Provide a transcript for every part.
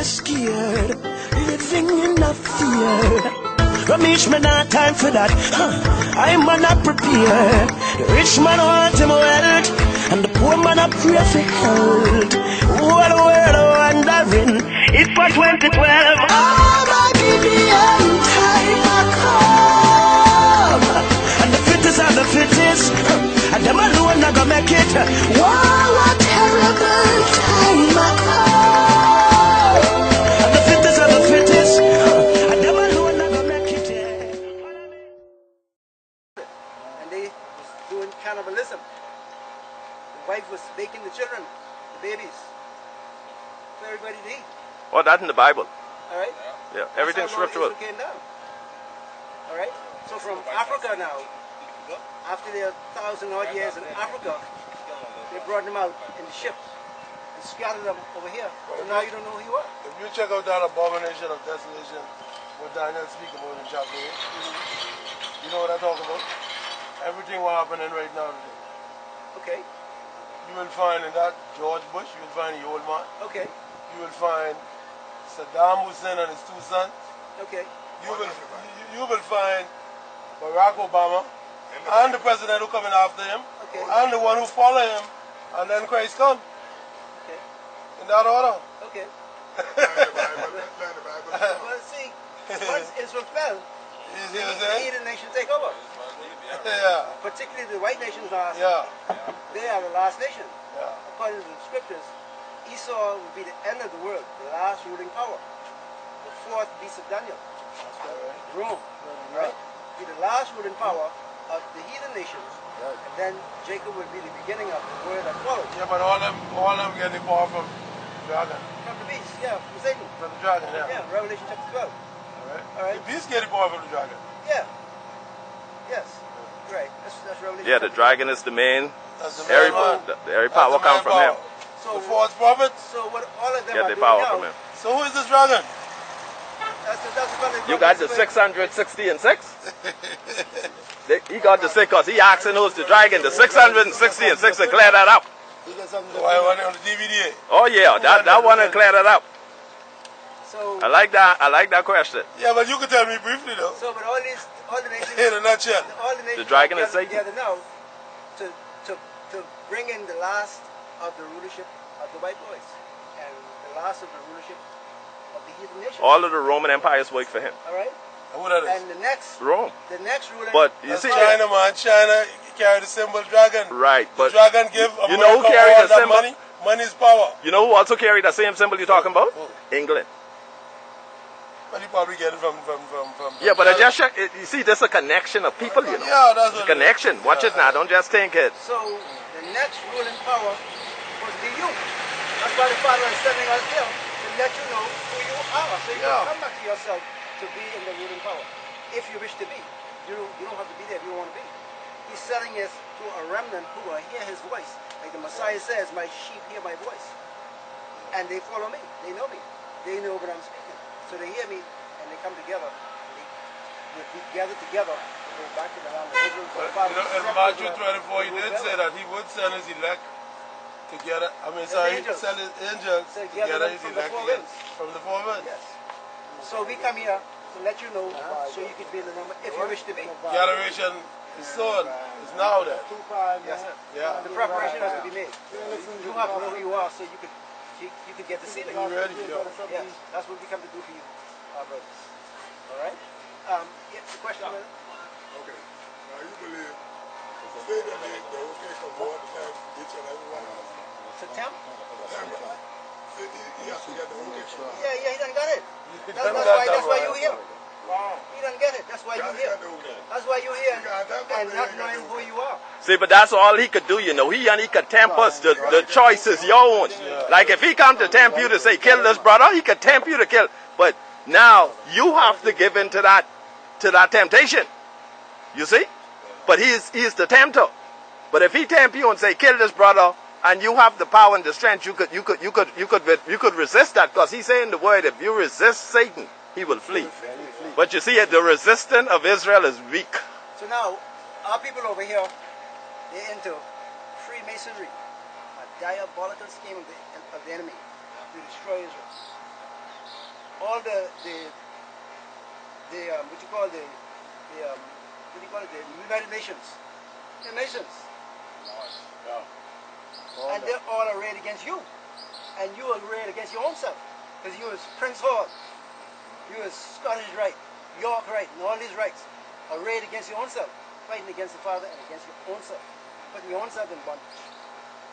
you're scared, living in a fear. Ramesh, me not time for that. I'm not prepared. The rich man want him wealth, and the poor man a pray for health. What a world of wondering. It's for 2012. Oh, my baby, time I come. And the fittest are the fittest, and them alone not gonna make it. Wow, what terrible time I come. And the fittest are the fittest, and them alone not gonna make it. And they was doing cannibalism. The wife was baking the children, the babies, for everybody to eat. Oh, that's in the Bible. All right? Yeah, everything's scriptural. Came down. All right? So from Africa now, after their 1,000-odd years in Africa, they brought them out in the ships and scattered them over here. So now you don't know who you are. If you check out that abomination of desolation, what Daniel speaks about in chapter 8, you know what I'm talking about? Everything what's happening right now today. Okay. You will find in that George Bush, you will find the old man. Okay. You will find Saddam Hussein and his two sons. Okay. You will find Barack Obama and the president who coming after him, Okay. and the one who follow him, and then Christ come. Okay. In that order. Okay. Well, see, once Israel fell, You see the what I'm saying? heathen nation take over. Yeah. Particularly the white nations are. Yeah. They are the last nation. Yeah. According to the scriptures, Esau will be the end of the world, the last ruling power. The fourth beast of Daniel. Rome. Right? Be the last ruling power of the heathen nations. And then Jacob will be the beginning of the word that follows. Yeah, but all them getting power from dragon. From the beast, yeah, from Satan. From the dragon, yeah. Yeah, Revelation chapter 12. All right. The beast getting power from the dragon. Yeah. Yes. Right. That's Revelation. Yeah, the dragon is the main. That's the Every, man. every power come from him. So The false prophets. So what all of them Get are the doing power now, from him. So who is this dragon? that's You got the 660 and 6? He got the 6 because he asking who's the dragon. The 660 and 6 to clear that up. Why on the DVD? Oh yeah, that one will clear that up. So I like that question. Yeah, but you can tell me briefly though. So, but all the nations, In a nutshell. all the nations The dragon are is Satan. together now to bring in the last of the rulership of the white boys and the last of the rulership of the heathen nations. All of the Roman empires work for him. All right. And who that is? And the next Rome. ruling. But you That's see, China, man. China carry the symbol dragon. right? But the dragon give you know who America carried all the that symbol? money? Money is power. You know who also carried the same symbol you're talking about? England. But you probably get it from Yeah, but I just check. You see, there's a connection of people, you know. Yeah, that's It's a what connection. Watch it now. Don't just think it. So the next ruling power was the youth. That's why the Father is sending us here to let you know who you are, so you can come back to yourself to be in the ruling power, if you wish to be. You don't have to be there if you don't want to be. He's sending us to a remnant who will hear His voice, like the Messiah says, "My sheep hear my voice, and they follow me. They know me. They know what I'm speaking. So they hear me, and they come together. And we gather together to go back to the land of Israel." But, in Matthew 24, he did say that he would send his elect together. I mean, sorry, he send his angels together, his from the elect four together. winds. From the four winds. Yes. So we come here to let you know, so you could be in the number if you wish to be. Generation is soon. It's now then. Yes, sir. Yeah. The preparation has to be made. You have to know who you are, so you could get the sealing. You ready? Yeah. Yes, that's what we come to do for you, our brothers. All right. Yeah, the question. Okay. Now you believe say that they're okay for war to have each and every one of us. To tempt? He has to get the okay for war. Yeah, he done got it. That's why you're here. He done get it. That's why you're here. That's why you're here and not knowing who you are. See, but that's all he could do, you know. He could tempt us. The choice is your own. Like if he come to tempt you to say, kill this brother, he could tempt you to kill. But now you have to give in to that temptation. You see? But he's the tempter. But if he tempt you and say, kill this brother, and you have the power and the strength, you could resist that, because he's saying the word, if you resist Satan, he will flee. But you see, the resistance of Israel is weak. So now, our people over here, they're into Freemasonry, a diabolical scheme of the enemy to destroy Israel. all the what you call the United Nations. The nations. Yeah. And they're all arrayed against you. And you are arrayed against your own self. Because you is Prince Hall. You is Scottish Rite, York Rite, and all these rights arrayed against your own self. Fighting against the Father and against your own self. Putting your own self in bondage.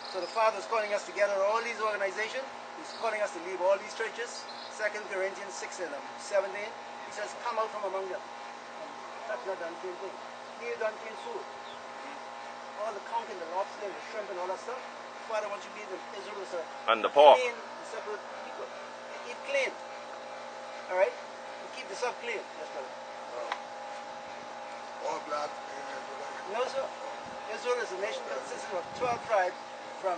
So the Father is calling us together, all these organizations. He's calling us to leave all these churches. 2 Corinthians 6 and 17. He says, come out from among them. And that's not the unclean thing. Neither the unclean food. All the conch and the lobster and the shrimp and all that stuff. The Father wants you to be the Israel as a And the pork. clean, separate people. They eat clean. Alright? You keep the stuff clean. Yes, brother. All black. No, sir. Israel is a nation consisting of 12 tribes from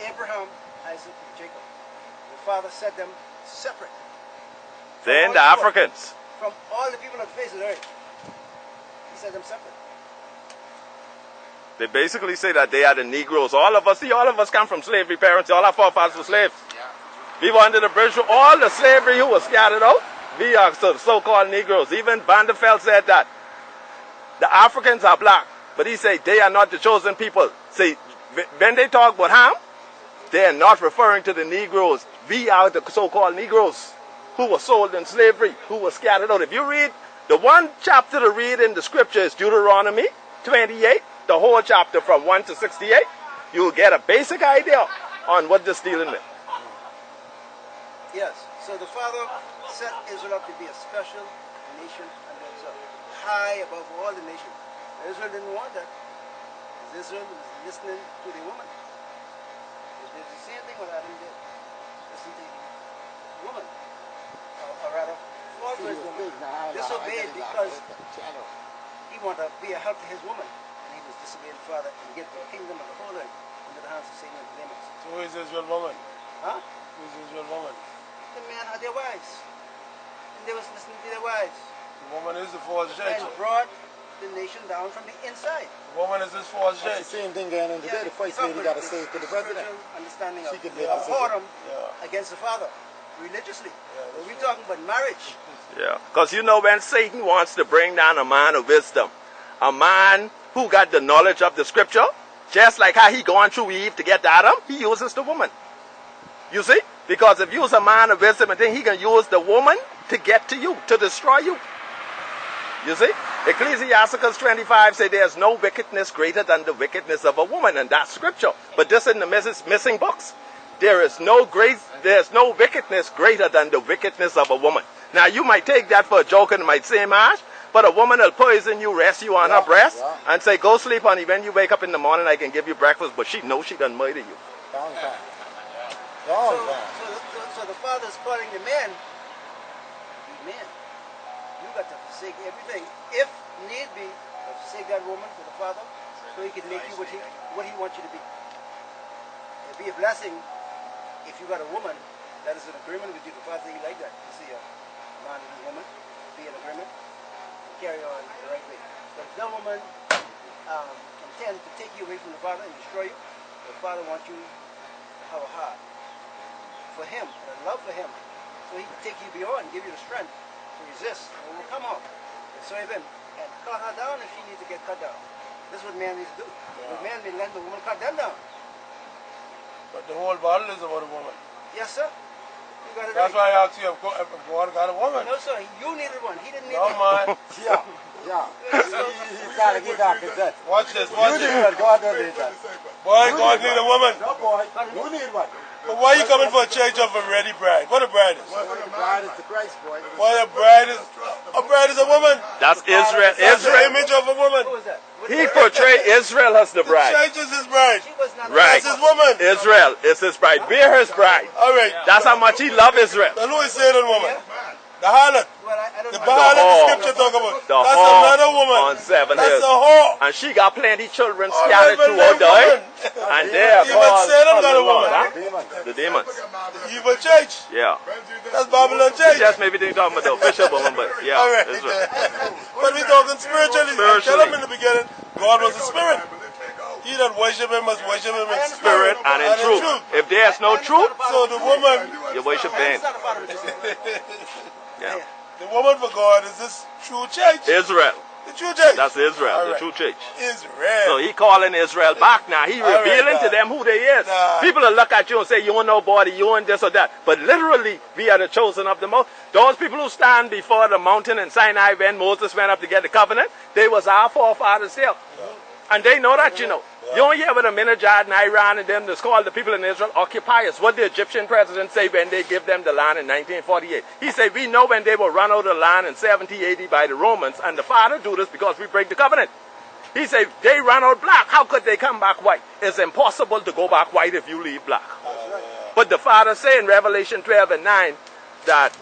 Abraham, Isaac, and Jacob. The Father set them separate. Then the all people- Africans. From all the people on the face of the earth. He set them separate. They basically say that they are the Negroes. All of us come from slavery parents. All our forefathers were slaves. We were under the British. All the slavery who was scattered out, we are so-called Negroes. Even Vanderfeld said that the Africans are black. But he said they are not the chosen people. See, when they talk about Ham, they are not referring to the Negroes. We are the so-called Negroes who were sold in slavery, who were scattered out. If you read, the one chapter to read in the scripture is Deuteronomy 28, the whole chapter from 1 to 68. You'll get a basic idea on what this dealing with. Yes. So the Father set Israel up to be a special nation unto himself, high above all the nations. Israel didn't want that. Israel was listening to the woman. They did the same thing what Adam did. Listen to the woman. Or rather, fall for his woman. Disobeyed because he wanted to be a help to his woman. And he was disobeying the Father and get the kingdom of the whole earth into the hands of Satan and the demons. So who is Israel woman? Huh? Who is Israel woman? The men had their wives. And they was listening to their wives. The woman is the false judge. And brought the nation down from the inside. The woman is this false That's judge. the same thing going on today. The first lady got to say it to the president. Understanding She of could make a decision. whoredom Yeah. against the Father religiously. that's But we're talking about marriage. Yeah, because you know when Satan wants to bring down a man of wisdom, a man who got the knowledge of the scripture, just like how he gone through Eve to get to Adam, he uses the woman. You see? Because if you use a man of wisdom, and then he can use the woman to get to you, to destroy you. You see? Ecclesiasticus 25 say there's no wickedness greater than the wickedness of a woman, and that's scripture. But this in the missing books. There's no wickedness greater than the wickedness of a woman. Now you might take that for a joke and might say Marsh, but a woman will poison you, rest you on her breast, and say, go sleep, honey. When you wake up in the morning, I can give you breakfast, but she knows she done murder you. Long time. So, Long time. so the Father's calling the man, be man. You got to forsake everything. If need be, forsake that woman for the Father, so he can make you what he wants you to be. It'd be a blessing if you got a woman that is in agreement with you. The Father think like that. You see a man and a woman be in agreement, carry on the right way. But if that woman intends to take you away from the Father and destroy you, the Father wants you to have a heart for him, and a love for him, so he can take you beyond and give you the strength to resist and overcome her and serve him and cut her down if she needs to get cut down. This is what man needs to do. The man may let the woman cut them down. But the whole battle is about a woman. Yes, sir. You got it That's right. why I asked you if God got a woman. No, sir. You needed one. He didn't need No, one. man. Yeah. He's trying to get out his death. Watch this, You watch need this. one. God don't need that. Boy, God need a woman. No, boy. You need one. But why you coming for a church of a ready bride? What a bride is? The bride is the Christ, boy. Why a bride is a woman. That's Israel. That's the Israel. image of a woman. Who was that? He portrayed Israel as the The bride. church is his bride. She was not Right. That's his woman. Israel is his bride. We're his bride. All right. That's how much he loved Israel. Then who is Satan woman? The harlot. Well, I don't The know. harlot the whore. scripture talk about. The That's whore another woman. on 7 That's hills. a whore. And she got plenty children All scattered right, throughout but the earth. woman. And they are Even called Satan got a the Lord, woman. huh? Demon. The demons. Evil church. Yeah. That's Babylon church. Just maybe they talking about the official woman, but yeah, All right. Israel. But we talking spiritually. I tell Spiritually. them in the beginning, God was a spirit. He that worship him must worship him in Spirit and in truth. If there's no truth, So the woman, you worship I vain. understand the part of what you're saying. Yeah. the woman for God is this true church. Israel. The true church. That's Israel, All the right. true church. Israel. So he calling Israel back now. He All right, revealing to nah. them who they is. Nah. People will look at you and say, you ain't nobody, you ain't this or that. But literally, we are the chosen of the most. Those people who stand before the mountain in Sinai when Moses went up to get the covenant, they was our forefathers there. And they know that, you know. You don't hear with Ahmadinejad and Iran and them that's called the people in Israel occupiers. What the Egyptian president say when they give them the land in 1948? He said, we know when they will run out of the land in 70, 80 by the Romans, and the Father do this because we break the covenant. He said, they run out black. How could they come back white? It's impossible to go back white if you leave black. But the Father say in Revelation 12 and 9 that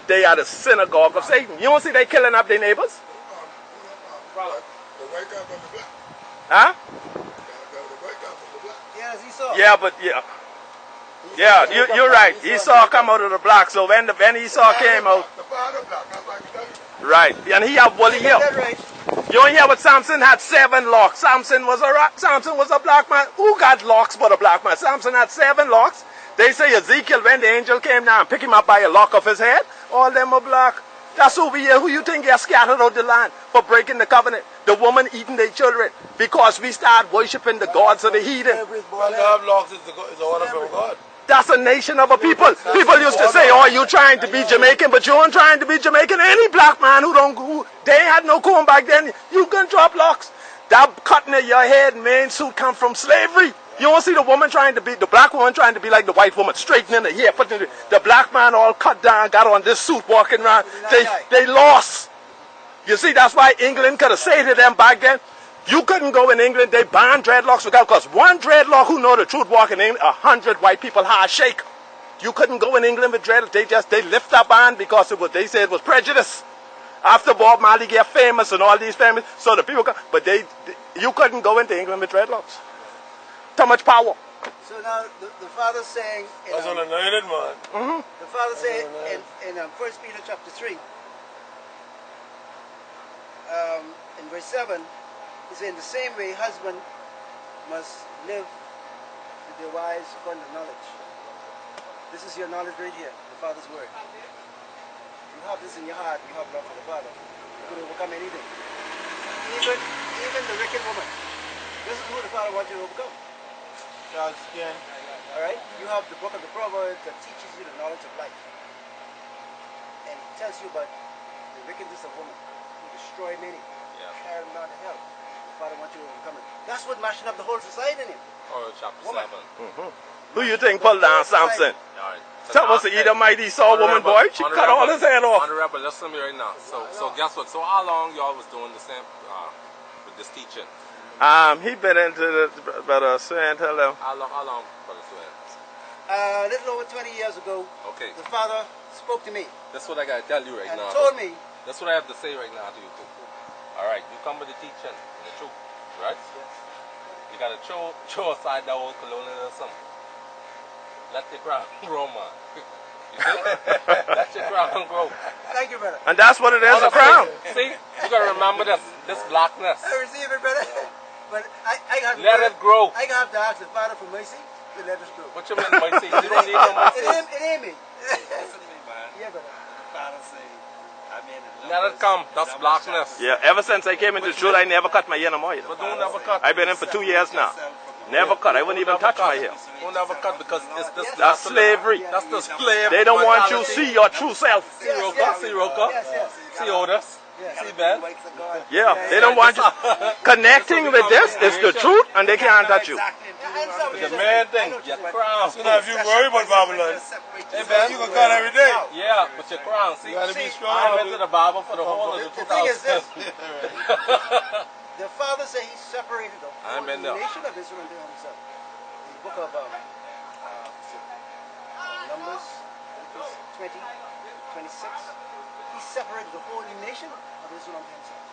they are the synagogue of Satan. You don't see they killing up their neighbors? The white guy from the black. Huh? The white guy from the black. Yes, Esau. Yeah, but yeah. Yeah, you're right. Esau come out of the black. So when Esau came out, The father black. That's why I can tell you. right, and he had woolly hair. That's right. You don't hear what Samson had 7 locks. Samson was a black man. Who got locks but a black man? Samson had 7 locks. They say Ezekiel, when the angel came down and picked him up by a lock of his head, all them are black. That's who we are. Who you think are scattered out the land for breaking the covenant? The woman eating their children because we start worshiping the gods of the heathen. Well, to have locks is the order from God. That's a nation of a people. People used to say, oh, you trying to be Jamaican, but you aren't trying to be Jamaican. Any black man who they had no comb back then, you can drop locks. That cutting of your head, main suit come from slavery. You don't see the woman trying to be, the black woman trying to be like the white woman, straightening the hair, putting the black man all cut down, got on this suit, walking around. They lost. You see, that's why England could have said to them back then, you couldn't go in England, they banned dreadlocks because one dreadlock who know the truth walk in England, 100 white people hard shake. You couldn't go in England with dreadlocks. They lift that ban because they said it was prejudice. After Bob Marley get famous and all these famous, so the people but you couldn't go into England with dreadlocks. Too much power. So now the Father's saying, That's an anointed man. the Father saying in 1 Peter chapter 3, in verse 7, he said, in the same way, husband must live with their wives according to knowledge. This is your knowledge right here, the Father's word. If you have this in your heart, you have love for the Father. You can overcome anything. Even the wicked woman. This is who the Father wants you to overcome. God's skin. Alright? You have the book of the Proverbs that teaches you the knowledge of life. And it tells you about the wickedness of woman who destroy many. Carry them down to hell. The Father wants you to overcome it. That's what mashing up the whole society in it. Or chapter Woman. 7. Who you think pulled down Samson? Alright. That was the Edomite Esau woman, boy. She cut all his head off. Honorable, listen to me right now. So guess what? So how long y'all was doing the same with this teaching? He been into the brother Swan, tell them. How long, Brother Swan? A little over 20 years ago, Okay. the Father spoke to me That's what I gotta tell you right and now. told me, That's what I have to say right now to you too. Alright, you come with the teaching and the truth, right? You gotta throw aside that old colonialism. Let the crown grow, man. You see? Let your crown grow. thank you, brother. And that's what it is, a crown. See? You gotta remember this blackness. I receive it, brother. But I have Let it grow. I have to ask the Father for mercy to let us grow. What you mean, mercy? You don't need no mercy. It ain't me. Listen to me, man. Yeah, brother. The Father say, I mean, Let it come. That's blackness. Yeah, ever since I came into the truth, I never cut my hair no more. But don't ever cut. I've been in for 2 years now. Never cut. I wouldn't even touch my hair. Don't ever cut because it's this. That's slavery. That's the slave. They don't want you to mentality. see your true self. See Roka, see Roka, Yes. see Otis, see Ben. Yeah, they don't want you. Connecting with this is the truth, and they can't touch you. The main thing, your crown. So now if you worry about Babylon, Hey Ben, you can cut every day. yeah, but your crown. See, You gotta be strong. I went to the Bible for the whole of the The thing is this. 2000s. The Father said he separated the whole Amen, though. nation of Israel unto himself. In the book of Numbers 20, 26, he separated the whole nation of Israel unto himself.